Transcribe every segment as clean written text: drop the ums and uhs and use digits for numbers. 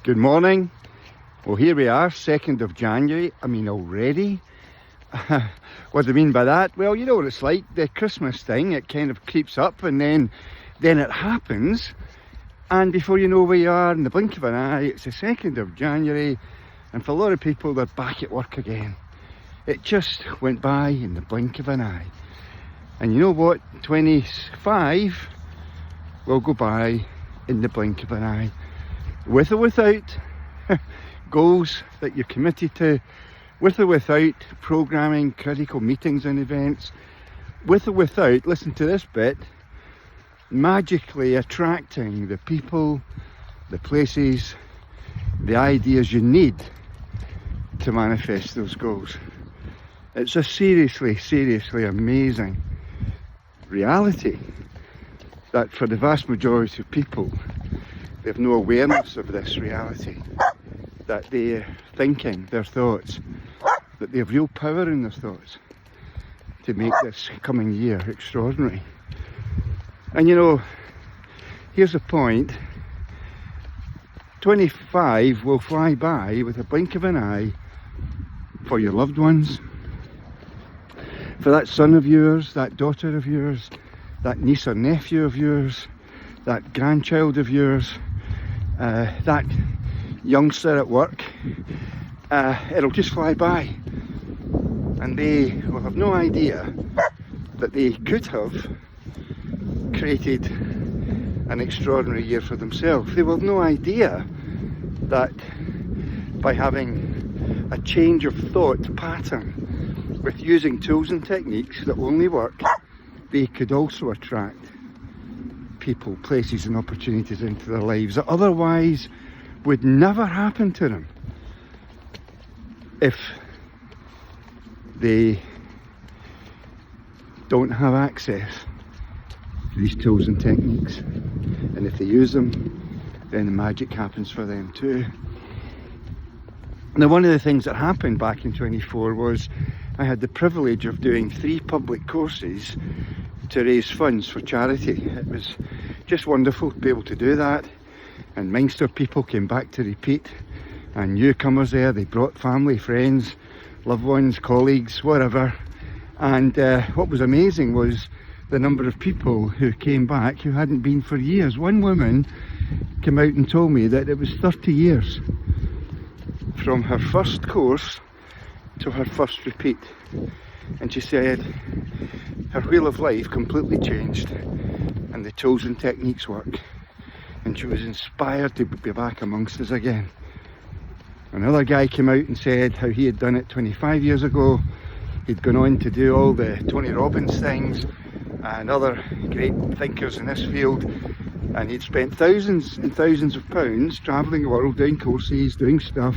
Good morning. Well, here we are, 2nd of January. Already? What do I mean by that? Well, you know what it's like, the Christmas thing, it kind of creeps up and then it happens. And before you know where you are, in the blink of an eye, it's the 2nd of January. And for a lot of people, they're back at work again. It just went by in the blink of an eye. And you know what? 25 will go by in the blink of an eye. With or without goals that you're committed to, with or without programming, critical meetings and events, with or without, listen to this bit, magically attracting the people, the places, the ideas you need to manifest those goals. It's a seriously amazing reality that for the vast majority of people, they have no awareness of this reality, that they're thinking their thoughts, that they have real power in their thoughts to make this coming year extraordinary. And you know, here's the point, 25 will fly by with a blink of an eye for your loved ones, for that son of yours, that daughter of yours, that niece or nephew of yours, that grandchild of yours, that youngster at work. It'll just fly by and they will have no idea that they could have created an extraordinary year for themselves. They will have no idea that by having a change of thought pattern with using tools and techniques that only work, they could also attract people, places and opportunities into their lives that otherwise would never happen to them if they don't have access to these tools and techniques. And if they use them, then the magic happens for them too. Now, one of the things that happened back in 24 was I had the privilege of doing 3 public courses to raise funds for charity. It was just wonderful to be able to do that, and MindStore people came back to repeat, and newcomers there, they brought family, friends, loved ones, colleagues, whatever. And what was amazing was the number of people who came back who hadn't been for years. One woman came out and told me that it was 30 years from her first course to her first repeat. And she said her wheel of life completely changed and the tools and techniques work. And she was inspired to be back amongst us again. Another guy came out and said how he had done it 25 years ago. He'd gone on to do all the Tony Robbins things and other great thinkers in this field. And he'd spent thousands and thousands of pounds travelling the world, doing courses, doing stuff.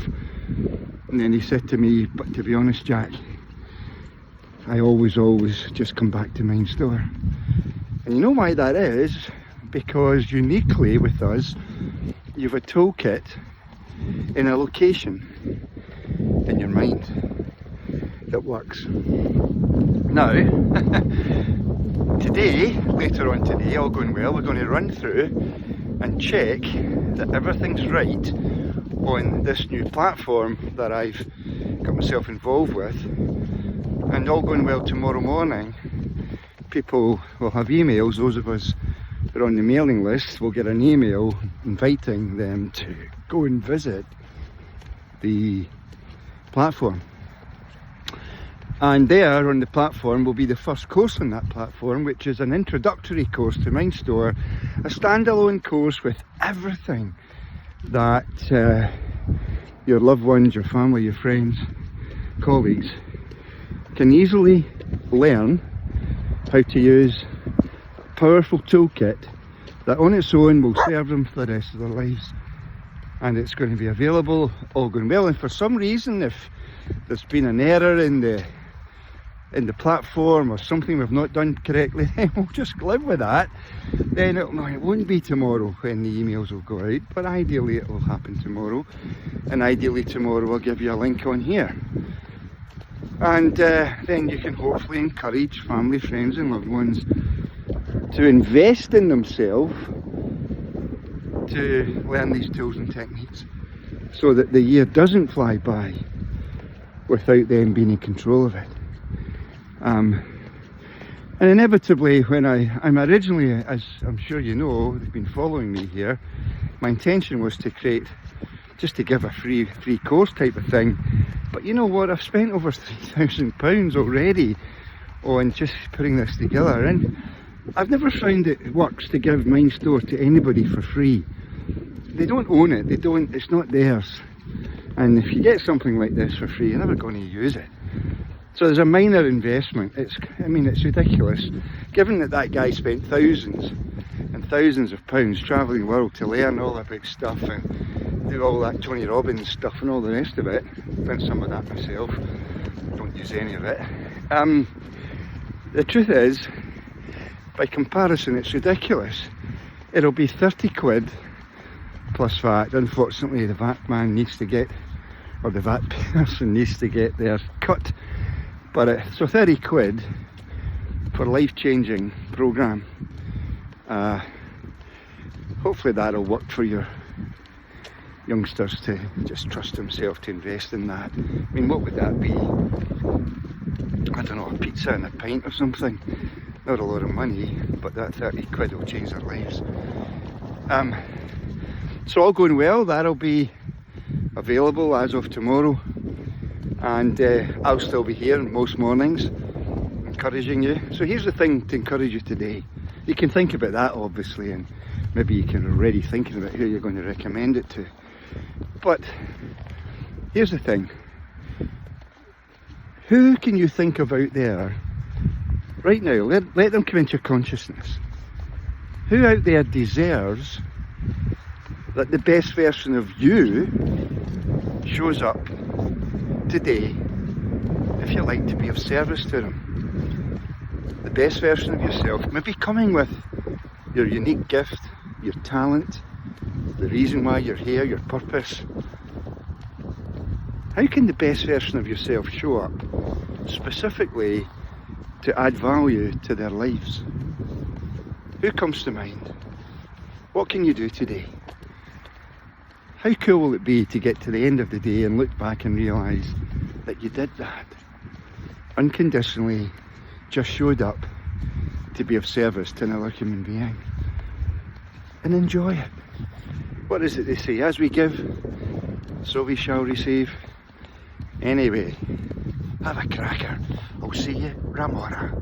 And then he said to me, but to be honest, Jack, I always just come back to MindStore. And you know why that is? Because uniquely with us, you've a toolkit in a location in your mind that works. Now, today, later on today, all going well, we're going to run through and check that everything's right on this new platform that I've got myself involved with. And all going well, tomorrow morning, people will have emails. Those of us who are on the mailing list will get an email inviting them to go and visit the platform. And there on the platform will be the first course on that platform, which is an introductory course to MindStore, a standalone course with everything that your loved ones, your family, your friends, colleagues can easily learn how to use a powerful toolkit that on its own will serve them for the rest of their lives. And it's going to be available, all going well. And for some reason, if there's been an error in the platform or something we've not done correctly, then we'll just live with that. Then it won't be tomorrow when the emails will go out, but ideally it will happen tomorrow. And ideally tomorrow I'll give you a link on here. And then you can hopefully encourage family, friends and loved ones to invest in themselves to learn these tools and techniques. so that the year doesn't fly by without them being in control of it. And inevitably, when I'm originally, as I'm sure you know, they've been following me here, my intention was to create, just to give a free course type of thing. But you know what, I've spent over £3,000 already on just putting this together, and I've never found it works to give MindStore to anybody for free. They don't own it, it's not theirs. And if you get something like this for free, you're never going to use it. So there's a minor investment. It's ridiculous. Given that guy spent thousands and thousands of pounds travelling the world to learn all about stuff and do all that Tony Robbins stuff and all the rest of it. I've done some of that myself. Don't use any of it. The truth is, by comparison, it's ridiculous. It'll be 30 quid plus VAT. Unfortunately, the VAT man needs to get, or the VAT person needs to get theirs cut. But so 30 quid for a life-changing programme. Hopefully that'll work for your youngsters to just trust themselves to invest in that. I mean, what would that be? I don't know, a pizza and a pint or something. Not a lot of money, but that 30 quid will change their lives. So all going well, that'll be available as of tomorrow. And I'll still be here most mornings encouraging you. So here's the thing to encourage you today. You can think about that obviously, and maybe you can already thinking about who you're going to recommend it to. But here's the thing. Who can you think of out there right now? Let them come into your consciousness. Who out there deserves that the best version of you shows up today, if you like, to be of service to them? The best version of yourself, maybe coming with your unique gift, your talent, the reason why you're here, your purpose. How can the best version of yourself show up specifically to add value to their lives? Who comes to mind? What can you do today? How cool will it be to get to the end of the day and look back and realise that you did that? Unconditionally, just showed up to be of service to another human being. And enjoy it. What is it they say? As we give, so we shall receive. Anyway, have a cracker. I'll see you, Ramora.